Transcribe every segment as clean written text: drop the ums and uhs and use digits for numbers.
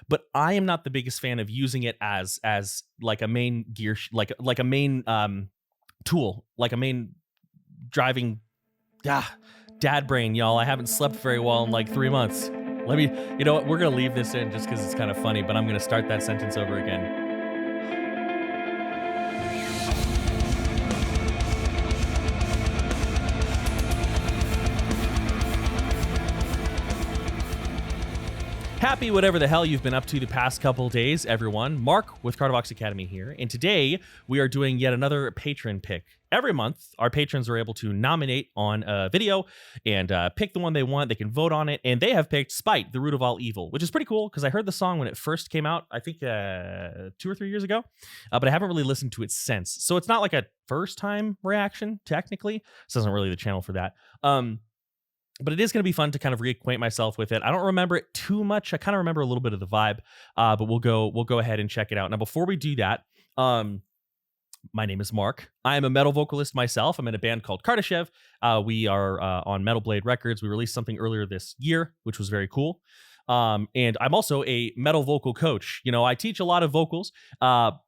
but I am not the biggest fan of using it as like a main gear, like a main tool, like a main driving. Ah, dad brain, y'all. I haven't slept very well in like 3 months. Let me, you know what? We're gonna leave this in just because it's kind of funny, but I'm gonna start that sentence over again. Happy whatever the hell you've been up to the past couple days, everyone. Mark with Cardovox Academy here, and today we are doing yet another patron pick. Every month, our patrons are able to nominate on a video and pick the one they want. They can vote on it, and they have picked Spite, the Root of All Evil, which is pretty cool because I heard the song when it first came out, I think 2 or 3 years ago, but I haven't really listened to it since. So it's not like a first-time reaction, technically. This isn't really the channel for that. But it is going to be fun to kind of reacquaint myself with it. I don't remember it too much. I kind of remember a little bit of the vibe, but we'll go ahead and check it out. Now, before we do that, my name is Mark. I am a metal vocalist myself. I'm in a band called Kardashev. We are on Metal Blade Records. We released something earlier this year, which was very cool. And I'm also a metal vocal coach. You know, I teach a lot of vocals,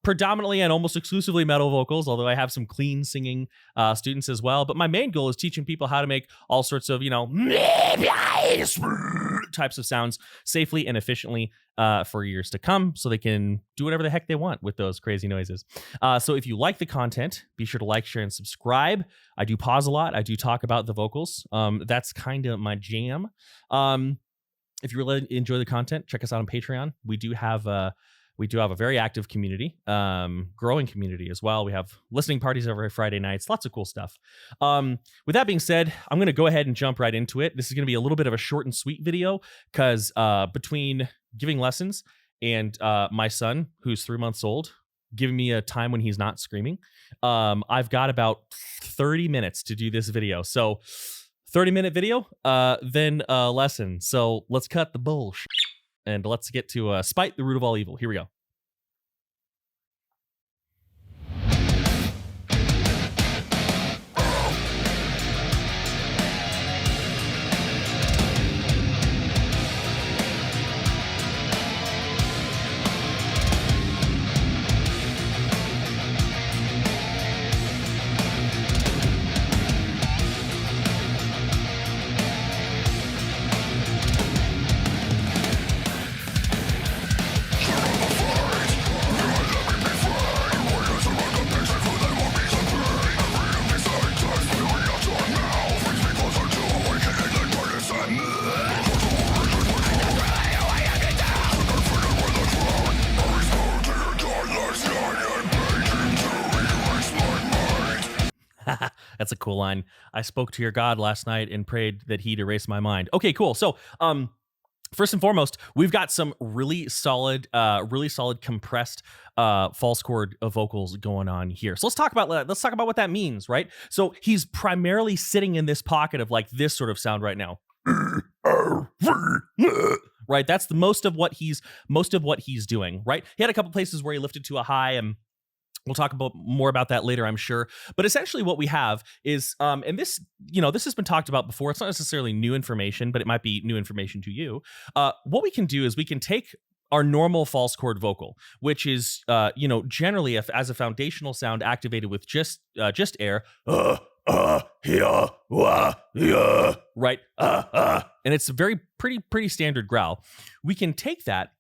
predominantly and almost exclusively metal vocals, although I have some clean singing students as well. But my main goal is teaching people how to make all sorts of, you know, types of sounds safely and efficiently for years to come, so they can do whatever the heck they want with those crazy noises. So if you like the content, be sure to like, share, and subscribe. I do pause a lot. I do talk about the vocals. That's kind of my jam. If you really enjoy the content, check us out on Patreon. We do have a very active community, growing community as well. We have listening parties every Friday nights, lots of cool stuff. With that being said, I'm going to go ahead and jump right into it. This is going to be a little bit of a short and sweet video because between giving lessons and my son, who's 3 months old, giving me a time when he's not screaming, I've got about 30 minutes to do this video. So 30-minute video, then a lesson. So let's cut the bullshit and let's get to Spite, the Root of All Evil. Here we go. That's a cool line. I spoke to your God last night and prayed that he'd erase my mind. Okay, cool. So, first and foremost, we've got some really solid compressed false chord vocals going on here. So let's talk about what that means, right? So he's primarily sitting in this pocket of like this sort of sound right now. Right? That's the most of what he's doing, right? He had a couple places where he lifted to a high, and we'll talk more about that later, I'm sure. But essentially what we have is, and this, you know, this has been talked about before. It's not necessarily new information, but it might be new information to you. What we can do is we can take our normal false chord vocal, which is, you know, generally as a foundational sound activated with just air, yeah, right, and it's a very pretty standard growl. We can take that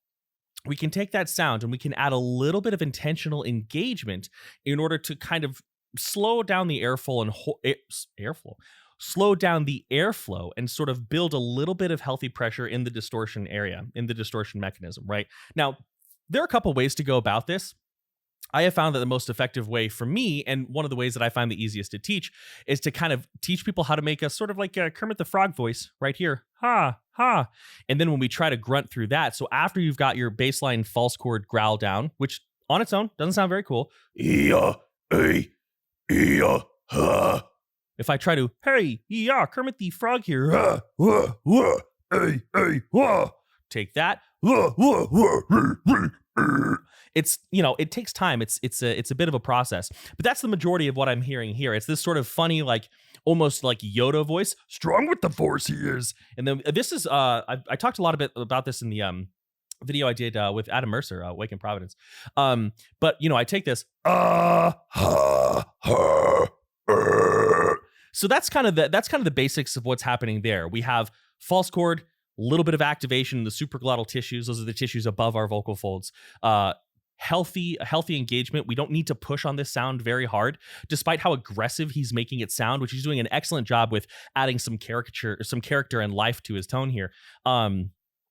sound and we can add a little bit of intentional engagement in order to kind of slow down the airflow and sort of build a little bit of healthy pressure in the distortion area, in the distortion mechanism, right? Now, there are a couple ways to go about this. I have found that the most effective way for me, and one of the ways that I find the easiest to teach, is to kind of teach people how to make a sort of like a Kermit the Frog voice right here. Ha, ha. And then when we try to grunt through that, so after you've got your baseline false chord growl down, which on its own doesn't sound very cool. If I try to, hey, yeah, Kermit the Frog here. Take that. It's, you know, it takes time. It's a bit of a process, but that's the majority of what I'm hearing here. It's this sort of funny, like almost like Yoda voice, strong with the force he is. And then this is, I talked a lot about this in the video I did with Adam Mercer, Wake in Providence. But I take this. So that's kind of the basics of what's happening there. We have false chord, a little bit of activation in the supraglottal tissues. Those are the tissues above our vocal folds. Healthy engagement. We don't need to push on this sound very hard, despite how aggressive he's making it sound, which he's doing an excellent job with adding some character and life to his tone here.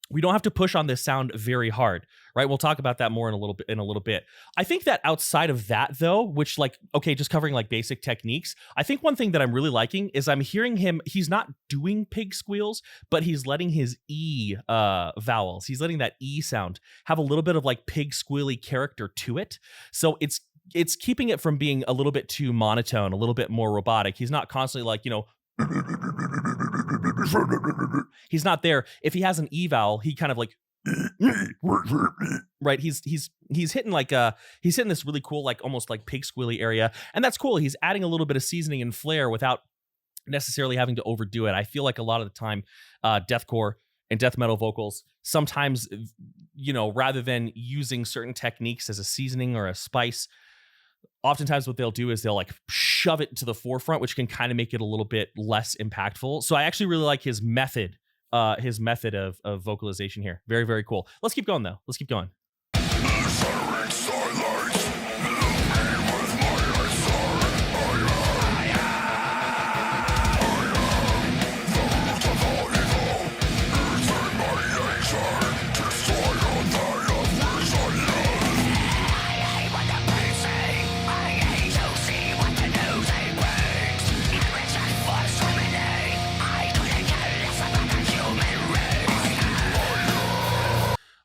We don't have to push on this sound very hard, right? We'll talk about that more in a little bit. I think that outside of that though, which just covering like basic techniques, I think one thing that I'm really liking is I'm hearing him, he's not doing pig squeals, but he's letting his E vowels, he's letting that E sound have a little bit of like pig squealy character to it. So it's keeping it from being a little bit too monotone, a little bit more robotic. He's not constantly like, he's not there. If he has an E vowel, he kind of like right. He's hitting he's hitting this really cool, like almost like pig squealy area. And that's cool. He's adding a little bit of seasoning and flair without necessarily having to overdo it. I feel like a lot of the time, deathcore and death metal vocals, sometimes, rather than using certain techniques as a seasoning or a spice, oftentimes what they'll do is they'll like shove it to the forefront, which can kind of make it a little bit less impactful. So I actually really like his method of vocalization here. Very, very cool. Let's keep going though. Let's keep going.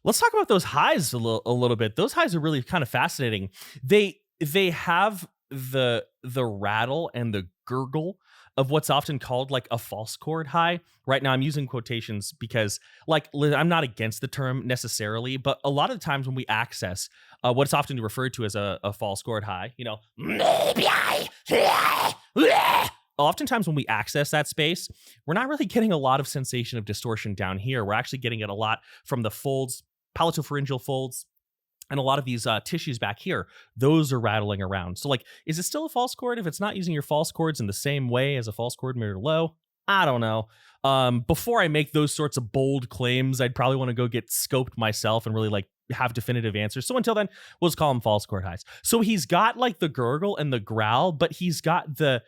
Let's talk about those highs a little bit. Those highs are really kind of fascinating. They have the rattle and the gurgle of what's often called like a false chord high. Right now I'm using quotations because like I'm not against the term necessarily, but a lot of the times when we access what's often referred to as a false chord high, oftentimes when we access that space, we're not really getting a lot of sensation of distortion down here. We're actually getting it a lot from the folds, palatopharyngeal folds, and a lot of these tissues back here. Those are rattling around. So like, is it still a false chord if it's not using your false chords in the same way as a false chord mirror low? I don't know. Before I make those sorts of bold claims, I'd probably want to go get scoped myself and really like have definitive answers. So until then, we'll just call them false chord highs. So he's got like the gurgle and the growl, but he's got the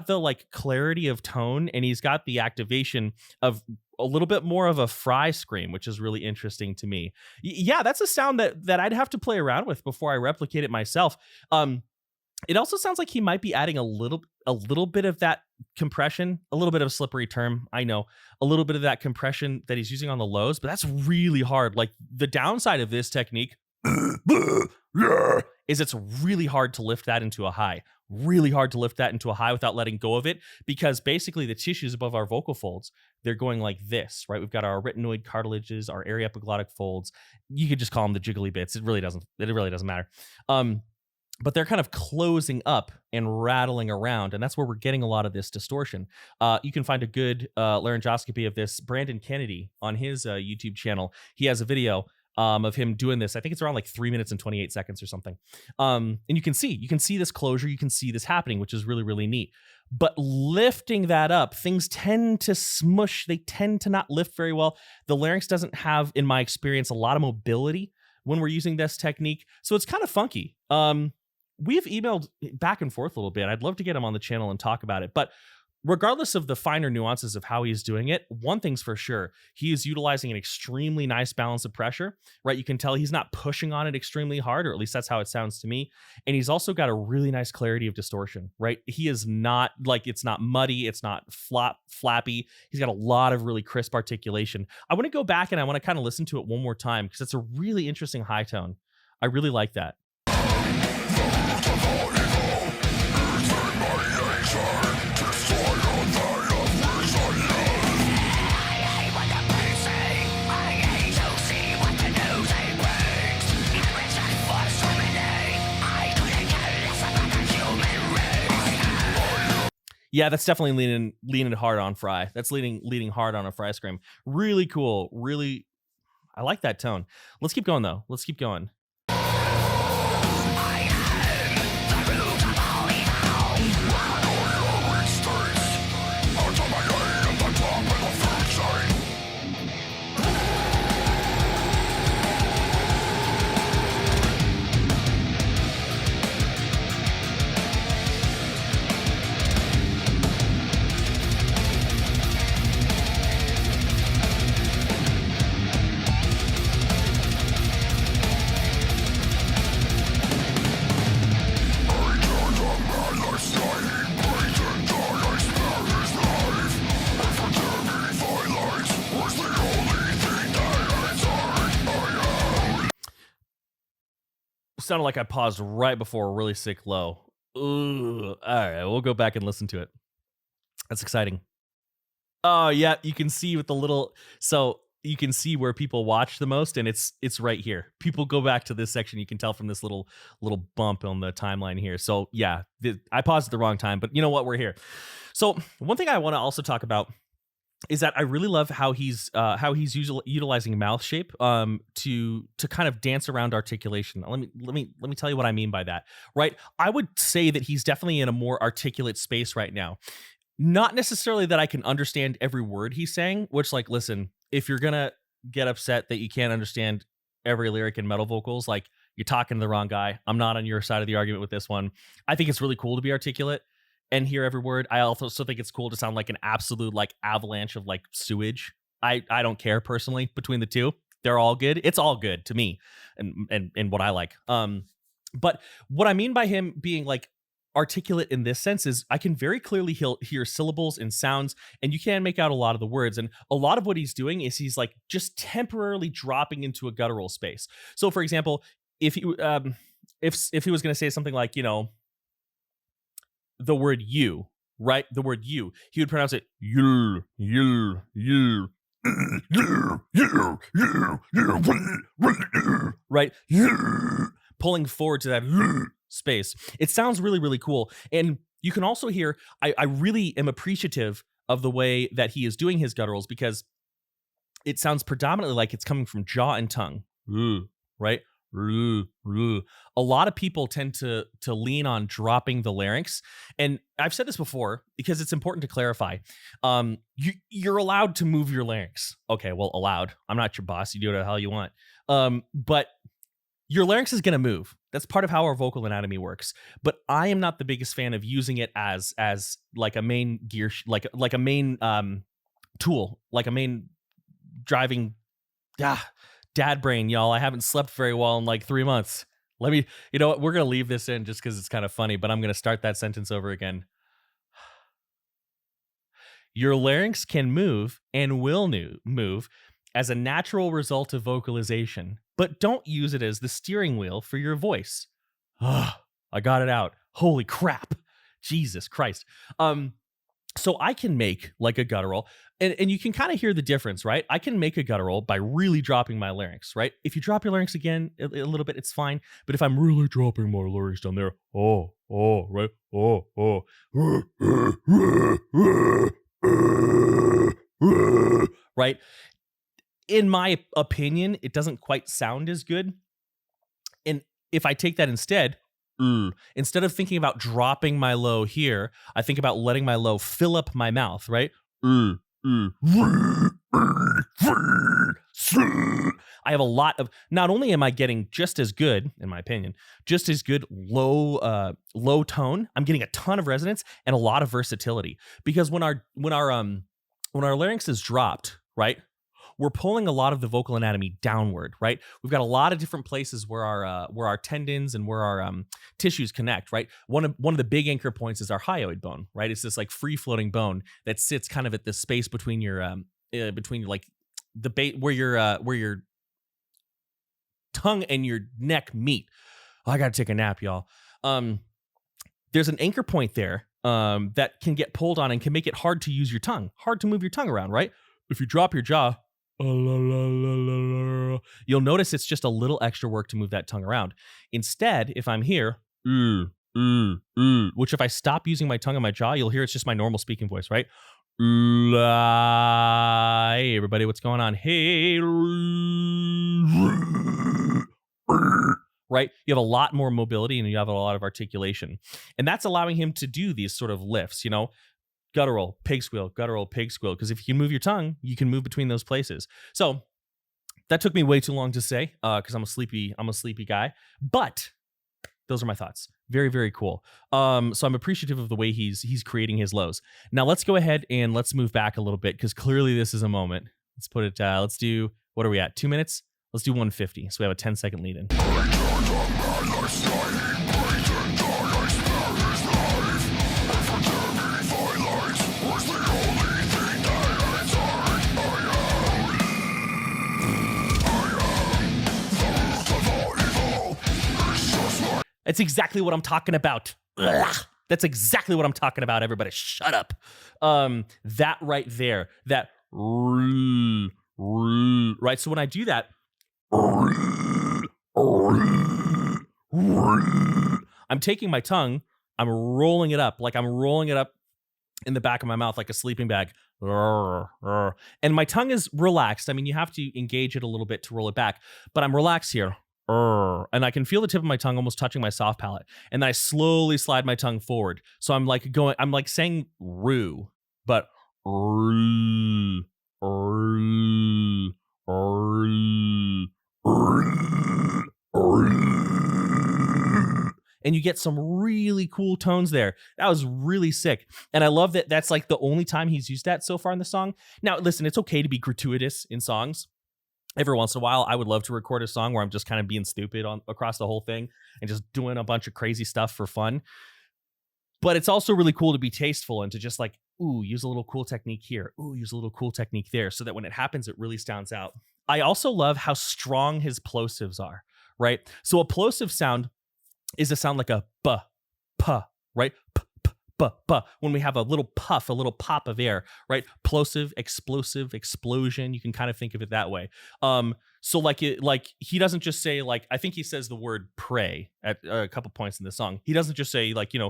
like clarity of tone, and he's got the activation of a little bit more of a fry scream, which is really interesting to me. Yeah, that's a sound that I'd have to play around with before I replicate it myself. It also sounds like he might be adding a little bit of that compression, a little bit of a slippery term, I know, a little bit of that compression that he's using on the lows, but that's really hard. Like the downside of this technique is it's really hard to lift that into a high. Really hard to lift that into a high without letting go of it, because basically the tissues above our vocal folds, they're going like this, right? We've got our arytenoid cartilages, our aryepiglottic folds. You could just call them the jiggly bits. It really doesn't matter. But they're kind of closing up and rattling around, and that's where we're getting a lot of this distortion. You can find a good laryngoscopy of this. Brandon Kennedy on his YouTube channel, he has a video of him doing this. I think it's around like 3 minutes and 28 seconds or something. And you can see this closure, you can see this happening, which is really, really neat. But lifting that up, things tend to smush. They tend to not lift very well. The larynx doesn't have, in my experience, a lot of mobility when we're using this technique. So it's kind of funky. We've emailed back and forth a little bit. I'd love to get him on the channel and talk about it. But regardless of the finer nuances of how he's doing it, one thing's for sure, he is utilizing an extremely nice balance of pressure, right? You can tell he's not pushing on it extremely hard, or at least that's how it sounds to me. And he's also got a really nice clarity of distortion, right? He is not like, it's not muddy, it's not flappy. He's got a lot of really crisp articulation. I want to go back and I want to kind of listen to it one more time because it's a really interesting high tone. I really like that. Yeah, that's definitely leaning hard on fry. That's leaning hard on a fry scream. Really cool. Really, I like that tone. Let's keep going though. Let's keep going. Sounded like I paused right before a really sick low. Ooh. All right, we'll go back and listen to it. That's exciting. Oh yeah, you can see with the little, so you can see where people watch the most, and it's right here. People go back to this section. You can tell from this little bump on the timeline here. So yeah, I paused at the wrong time, but you know what? We're here. So one thing I want to also talk about is that I really love how he's utilizing mouth shape to kind of dance around articulation. Let me tell you what I mean by that. Right? I would say that he's definitely in a more articulate space right now. Not necessarily that I can understand every word he's saying, which, like, listen, if you're gonna get upset that you can't understand every lyric in metal vocals, like, you're talking to the wrong guy. I'm not on your side of the argument with this one. I think it's really cool to be articulate and hear every word. I also think it's cool to sound like an absolute like avalanche of like sewage. I don't care personally between the two. They're all good. It's all good to me and what I like. But what I mean by him being like articulate in this sense is I can very clearly hear syllables and sounds, and you can make out a lot of the words. And a lot of what he's doing is he's like just temporarily dropping into a guttural space. So for example, if he was going to say something like, you know, the word you, right? The word you, he would pronounce it you, right? Pulling forward to that space. It sounds really, really cool. And you can also hear, I really am appreciative of the way that he is doing his gutturals, because it sounds predominantly like it's coming from jaw and tongue, right? A lot of people tend to lean on dropping the larynx, and I've said this before because it's important to clarify. You're allowed to move your larynx. Okay, well, allowed. I'm not your boss. You do whatever the hell you want. But your larynx is going to move. That's part of how our vocal anatomy works. But I am not the biggest fan of using it as like a main gear, like a main tool, like a main driving. Dad brain, y'all. I haven't slept very well in like 3 months. You know what? We're going to leave this in just because it's kind of funny, but I'm going to start that sentence over again. Your larynx can move and will move as a natural result of vocalization, but don't use it as the steering wheel for your voice. I got it out. Holy crap. Jesus Christ. So I can make like a guttural, and you can kind of hear the difference, right? I can make a guttural by really dropping my larynx, right? If you drop your larynx again a little bit, it's fine. But if I'm really dropping my larynx down there, right? Right? In my opinion, it doesn't quite sound as good. And if I take that instead of thinking about dropping my low here, I think about letting my low fill up my mouth, right? I have a lot of, not only am I getting just as good, in my opinion, just as good low tone, I'm getting a ton of resonance and a lot of versatility. Because when our larynx is dropped, right, we're pulling a lot of the vocal anatomy downward, right? We've got a lot of different places where our tendons and where our tissues connect, right? One of the big anchor points is our hyoid bone, right? It's this like free floating bone that sits kind of at the space between your like the where your tongue and your neck meet. Oh, I gotta take a nap, y'all. There's an anchor point there that can get pulled on and can make it hard to use your tongue, hard to move your tongue around, right? If you drop your jaw, you'll notice it's just a little extra work to move that tongue around. Instead, if I'm here, which if I stop using my tongue and my jaw, you'll hear it's just my normal speaking voice, right? Hey, everybody, what's going on? Hey, right? You have a lot more mobility and you have a lot of articulation. And that's allowing him to do these sort of lifts, guttural, pig squeal, guttural, pig squeal. Because if you can move your tongue, you can move between those places. So that took me way too long to say because I'm a sleepy guy. But those are my thoughts. Very, very cool. So I'm appreciative of the way he's creating his lows. Now let's go ahead and let's move back a little bit because clearly this is a moment. Let's put it. Let's do. What are we at? 2 minutes. Let's do 150. So we have a 10-second lead in. That's exactly what I'm talking about. Ugh. That's exactly what I'm talking about, everybody. Shut up. That right there. That right. So when I do that, I'm taking my tongue, I'm rolling it up in the back of my mouth like a sleeping bag. And my tongue is relaxed. I mean, you have to engage it a little bit to roll it back, but I'm relaxed here. And I can feel the tip of my tongue almost touching my soft palate. And then I slowly slide my tongue forward. So I'm like saying roo, but and you get some really cool tones there. That was really sick. And I love that that's like the only time he's used that so far in the song. Now, listen, it's okay to be gratuitous in songs. Every once in a while, I would love to record a song where I'm just kind of being stupid across the whole thing and just doing a bunch of crazy stuff for fun. But it's also really cool to be tasteful and to just like, ooh, use a little cool technique here. Ooh, use a little cool technique there. So that when it happens, it really stands out. I also love how strong his plosives are, right? So a plosive sound is a sound like a buh, puh, right? When we have a little puff, a little pop of air, right? Plosive, explosive, explosion. You can kind of think of it that way. So like he doesn't just say like, I think he says the word pray at a couple points in the song. He doesn't just say like, pray.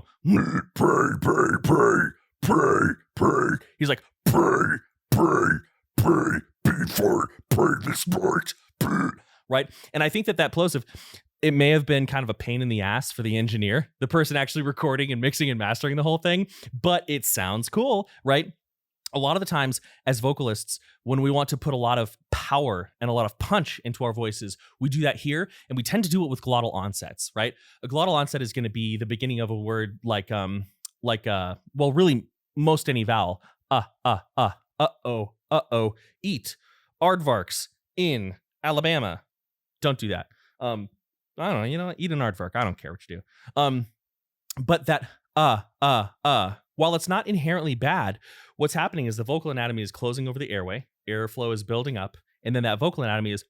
He's like, pray, before, pray this night, right? And I think that plosive, it may have been kind of a pain in the ass for the engineer, the person actually recording and mixing and mastering the whole thing, but it sounds cool, right? A lot of the times as vocalists, when we want to put a lot of power and a lot of punch into our voices, we do that here, and we tend to do it with glottal onsets, right? A glottal onset is going to be the beginning of a word like really most any vowel. Eat, aardvarks, in, Alabama. Don't do that. I don't know, eat an aardvark. I don't care what you do. But that while it's not inherently bad, what's happening is the vocal anatomy is closing over the airway, airflow is building up, and then that vocal anatomy is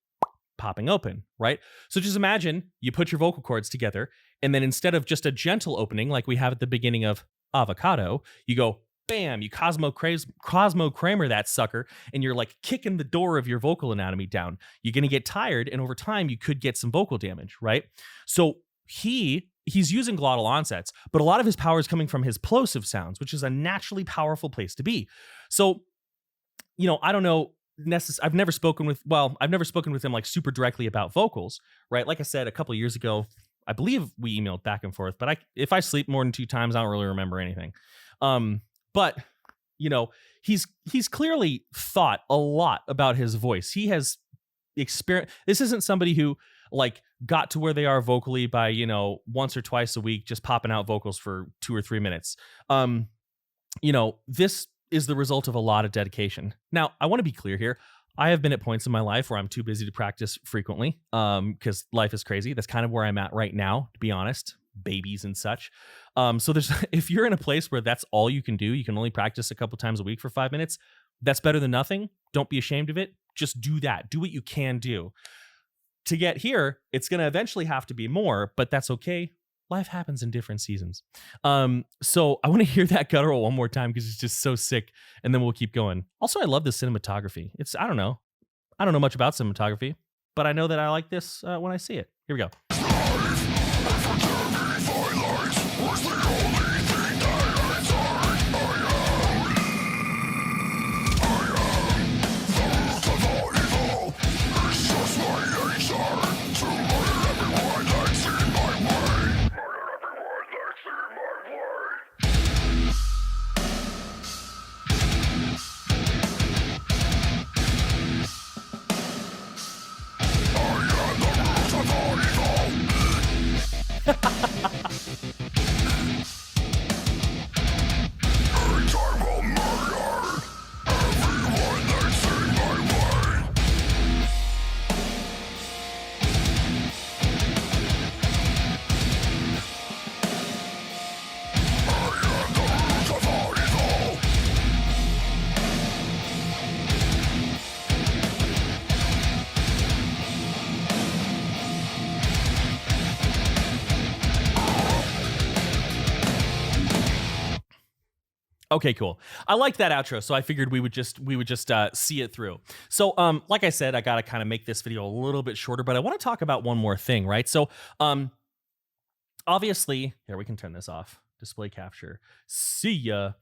popping open, right? So just imagine you put your vocal cords together, and then instead of just a gentle opening like we have at the beginning of avocado, you go bam, you Cosmo Kramer that sucker, and you're like kicking the door of your vocal anatomy down. You're going to get tired, and over time, you could get some vocal damage, right? So he's using glottal onsets, but a lot of his power is coming from his plosive sounds, which is a naturally powerful place to be. So, I don't know, I've never spoken with him like super directly about vocals, right? Like I said, a couple of years ago, I believe we emailed back and forth, but if I sleep more than 2 times, I don't really remember anything. But, he's clearly thought a lot about his voice. He has experience. This isn't somebody who like got to where they are vocally by, once or twice a week, just popping out vocals for 2 or 3 minutes. This is the result of a lot of dedication. Now, I want to be clear here. I have been at points in my life where I'm too busy to practice frequently because life is crazy. That's kind of where I'm at right now, to be honest. Babies and such. So if you're in a place where that's all you can do, you can only practice a couple times a week for 5 minutes, that's better than nothing. Don't be ashamed of it. Just do that. Do what you can do. To get here, it's going to eventually have to be more, but that's okay. Life happens in different seasons. So I want to hear that guttural one more time because it's just so sick, and then we'll keep going. Also, I love the cinematography. I don't know much about cinematography, but I know that I like this when I see it. Here we go. Okay, cool. I like that outro, so I figured we would just see it through. So, like I said, I gotta kind of make this video a little bit shorter, but I want to talk about one more thing, right? So, obviously, here we can turn this off. Display capture. See ya.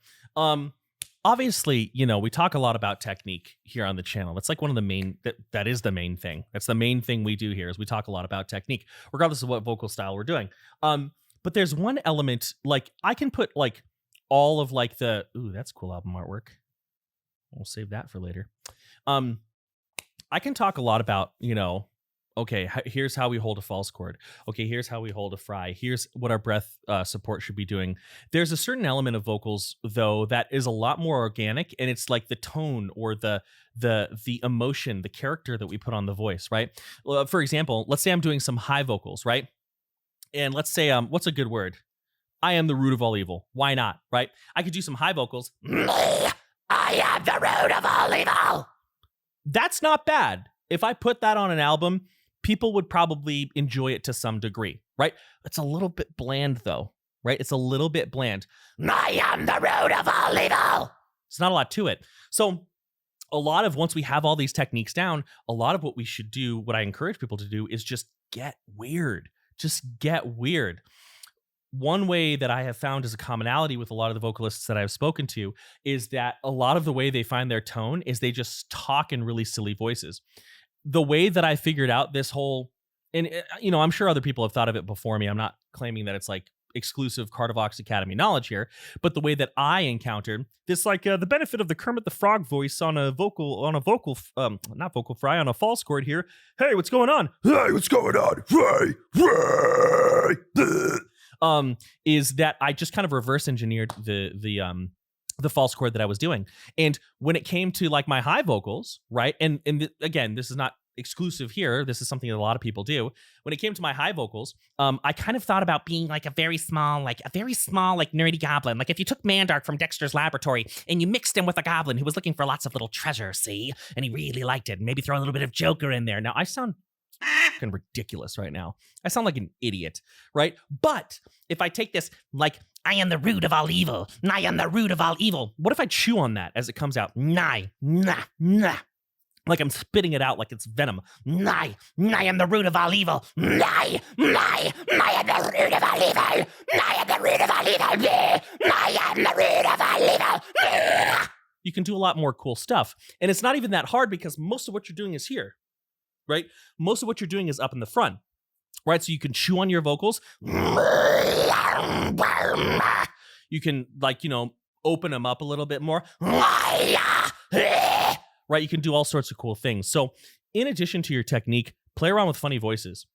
Obviously, you know, we talk a lot about technique here on the channel. That's like one of the main that is the main thing. That's the main thing we do here is we talk a lot about technique, regardless of what vocal style we're doing. But there's one element, like I can put like all of like the, ooh, that's cool album artwork. We'll save that for later. I can talk a lot about, you know, okay, here's how we hold a false chord. Okay, here's how we hold a fry. Here's what our breath support should be doing. There's a certain element of vocals, though, that is a lot more organic, and it's like the tone or the emotion, the character that we put on the voice, right? For example, let's say I'm doing some high vocals, right? And let's say, what's a good word? I am the root of all evil. Why not, right? I could do some high vocals. Me, I am the root of all evil. That's not bad. If I put that on an album, people would probably enjoy it to some degree, right? It's a little bit bland, though, right? It's a little bit bland. I am the root of all evil. It's not a lot to it. So a lot of, once we have all these techniques down, a lot of what we should do, what I encourage people to do, is just get weird. Just get weird. One way that I have found as a commonality with a lot of the vocalists that I've spoken to is that a lot of the way they find their tone is they just talk in really silly voices. The way that I figured out this whole, and you know, I'm sure other people have thought of it before me. I'm not claiming that it's like exclusive Cardivox Academy knowledge here, but the way that I encountered this, like the benefit of the Kermit the Frog voice on a false chord here. Hey, what's going on? Hey, what's going on? Is that I just kind of reverse engineered the false chord that I was doing. And when it came to like my high vocals, right? And again, this is not exclusive here. This is something that a lot of people do. When it came to my high vocals, I kind of thought about being like a very small, like nerdy goblin. Like if you took Mandark from Dexter's Laboratory and you mixed him with a goblin who was looking for lots of little treasure, see? And he really liked it. And maybe throw a little bit of Joker in there. Now I sound fucking ridiculous right now. I sound like an idiot, right? But if I take this, like, I am the root of all evil. I am the root of all evil. What if I chew on that as it comes out? Nah. Like I'm spitting it out like it's venom. I am the root of all evil. I am the root of all evil. I am the root of all evil. I am the root of all evil. You can do a lot more cool stuff. And it's not even that hard because most of what you're doing is here. Right? Most of what you're doing is up in the front, right? So you can chew on your vocals. You can, like, you know, open them up a little bit more. Right? You can do all sorts of cool things. So in addition to your technique, play around with funny voices.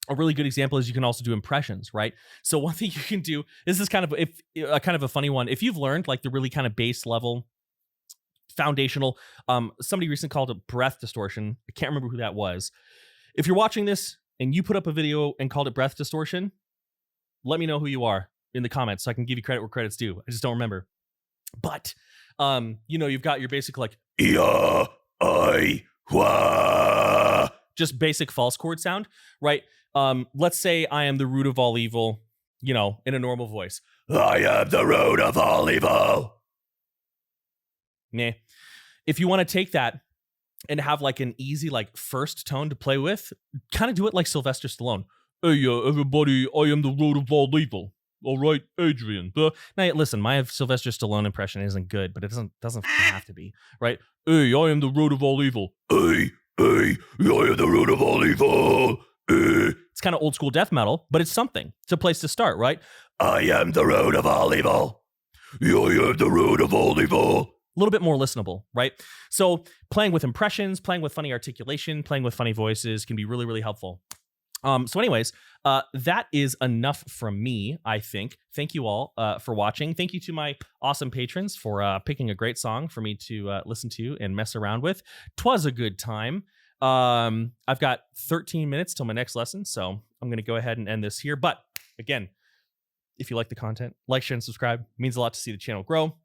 A really good example is you can also do impressions, right? So one thing you can do, this is kind of a funny one. If you've learned like the really kind of base level foundational, somebody recently called it breath distortion. I can't remember who that was. If you're watching this and you put up a video and called it breath distortion, let me know who you are in the comments so I can give you credit where credit's due. I just don't remember. But you know, you've got your basic like just basic false chord sound, right? Let's say I am the root of all evil, you know, in a normal voice. I am the root of all evil. Nah. If you want to take that and have like an easy like first tone to play with, kind of do it like Sylvester Stallone. Hey, everybody, I am the root of all evil. All right, Adrian. Now, listen, my Sylvester Stallone impression isn't good, but it doesn't have to be, right? Hey, I am the root of all evil. Hey, I am the root of all evil. It's kind of old school death metal, but it's something. It's a place to start, right? I am the root of all evil. I am the root of all evil. A little bit more listenable, right? So playing with impressions, playing with funny articulation, playing with funny voices can be really, really helpful. So anyways, that is enough from me, I think. Thank you all for watching. Thank you to my awesome patrons for picking a great song for me to listen to and mess around with. 'Twas a good time. I've got 13 minutes till my next lesson, so I'm going to go ahead and end this here. But again, if you like the content, like, share, and subscribe. It means a lot to see the channel grow.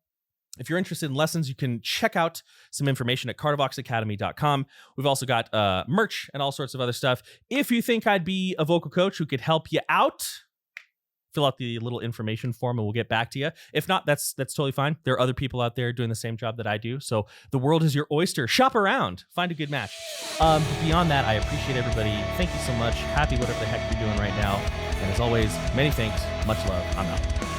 If you're interested in lessons, you can check out some information at cardivoxacademy.com. We've also got merch and all sorts of other stuff. If you think I'd be a vocal coach who could help you out, fill out the little information form and we'll get back to you. If not, that's totally fine. There are other people out there doing the same job that I do. So the world is your oyster. Shop around. Find a good match. Beyond that, I appreciate everybody. Thank you so much. Happy whatever the heck you're doing right now. And as always, many thanks. Much love. I'm out.